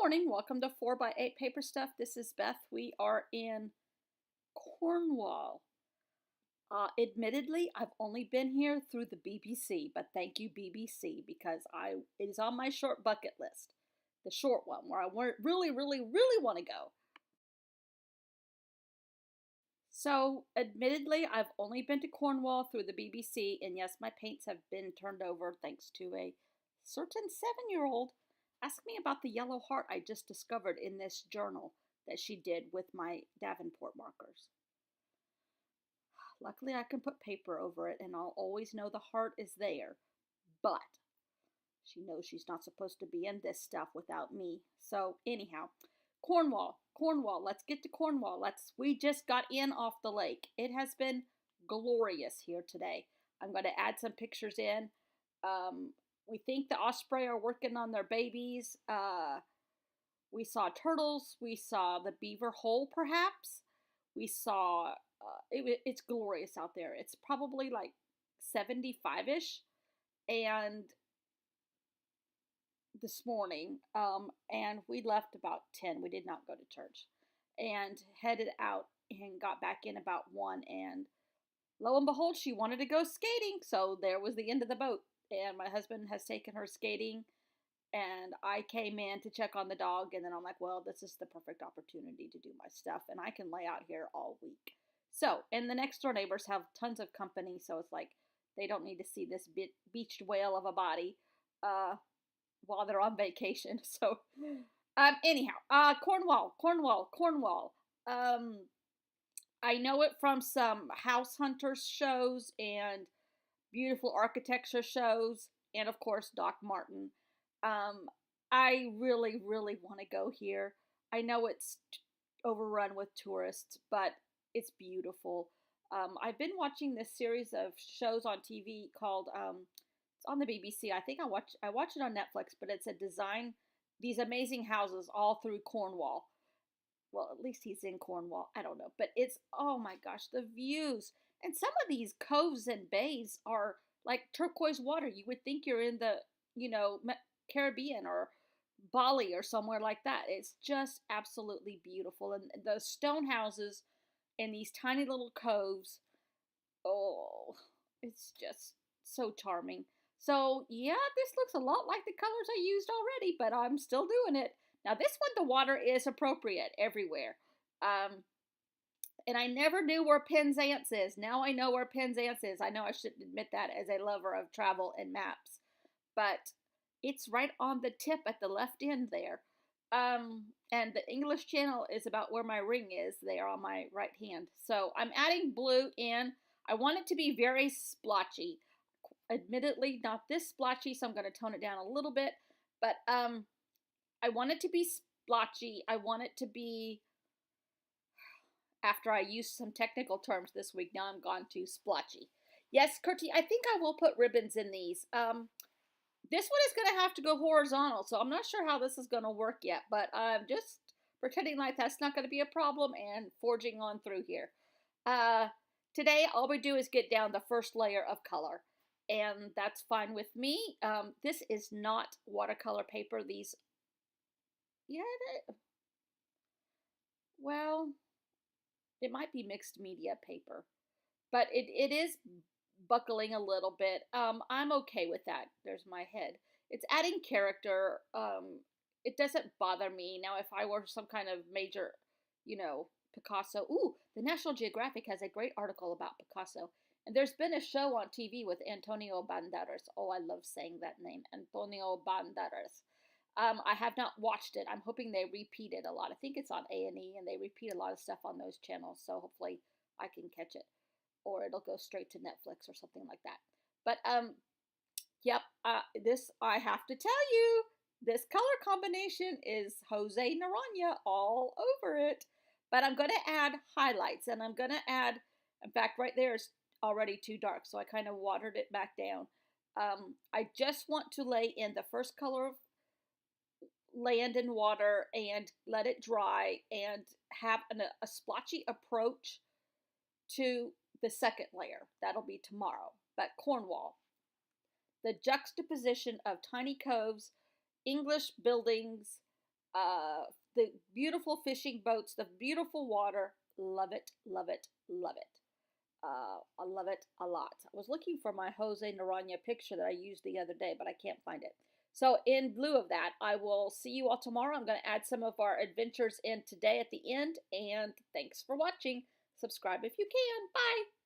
morning. Welcome to 4x8 Paper Stuff. This is Beth. We are in Cornwall. Admittedly, I've only been here through the BBC, but thank you, BBC, because it is on my short bucket list. The short one where I really, really, really want to go. So, admittedly, I've only been to Cornwall through the BBC, and yes, my paints have been turned over thanks to a certain 7-year-old. Ask me about the yellow heart I just discovered in this journal that she did with my Davenport markers. Luckily, I can put paper over it, and I'll always know the heart is there. But she knows she's not supposed to be in this stuff without me. So, anyhow, Cornwall. Let's get to Cornwall. We just got in off the lake. It has been glorious here today. I'm going to add some pictures in. We think the osprey are working on their babies. We saw turtles. We saw the beaver hole, perhaps. We saw, it's glorious out there. It's probably like 75-ish. And this morning, and we left about 10. We did not go to church. And headed out and got back in about 1. And lo and behold, she wanted to go skating. So there was the end of the boat. And my husband has taken her skating, and I came in to check on the dog, and then I'm like, well, this is the perfect opportunity to do my stuff, and I can lay out here all week. So, and the next door neighbors have tons of company, so it's like they don't need to see this beached whale of a body while they're on vacation. So, anyhow, Cornwall. I know it from some house hunters shows and beautiful architecture shows, and of course Doc Martin. I really, really want to go here. I know it's overrun with tourists, but it's beautiful. I've been watching this series of shows on TV called it's on the BBC. I think I watch it on Netflix, but it's a design these amazing houses all through Cornwall. Well, at least he's in Cornwall. I don't know, but it's, oh my gosh, the views. And some of these coves and bays are like turquoise water. You would think you're in the, Caribbean or Bali or somewhere like that. It's just absolutely beautiful. And the stone houses in these tiny little coves, oh, it's just so charming. So, yeah, this looks a lot like the colors I used already, but I'm still doing it. Now, this one, the water is appropriate everywhere. And I never knew where Penzance is. Now I know where Penzance is. I know I shouldn't admit that as a lover of travel and maps. But it's right on the tip at the left end there. And the English Channel is about where my ring is there on my right hand. So I'm adding blue in. I want it to be very splotchy. Admittedly, not this splotchy, so I'm going to tone it down a little bit. But I want it to be splotchy. I want it to be, after I used some technical terms this week, now I'm gone to splotchy. Yes, Kurtie, I think I will put ribbons in these. This one is going to have to go horizontal, so I'm not sure how this is going to work yet, but I'm just pretending like that's not going to be a problem and forging on through here. Today, all we do is get down the first layer of color, and that's fine with me. This is not watercolor paper. These, well, it might be mixed media paper, but it is buckling a little bit. I'm okay with that. There's my head. It's adding character. It doesn't bother me. Now, if I were some kind of major, Picasso. Ooh, the National Geographic has a great article about Picasso. And there's been a show on TV with Antonio Banderas. Oh, I love saying that name, Antonio Banderas. I have not watched it. I'm hoping they repeat it a lot. I think it's on A&E, and they repeat a lot of stuff on those channels, so hopefully I can catch it. Or it'll go straight to Netflix or something like that. But, yep, this, I have to tell you, this color combination is Jose Naranja all over it. But I'm going to add highlights, and I'm going to add, in fact, right there is already too dark, so I kind of watered it back down. I just want to lay in the first color of land and water and let it dry and have a splotchy approach to the second layer. That'll be tomorrow. But Cornwall, the juxtaposition of tiny coves, English buildings, Uh, the beautiful fishing boats, the beautiful water. Love it, love it, love it. I love it a lot. I was looking for my Jose Naranja picture that I used the other day, but I can't find it. So, in lieu of that, I will see you all tomorrow. I'm going to add some of our adventures in today at the end. And thanks for watching. Subscribe if you can. Bye.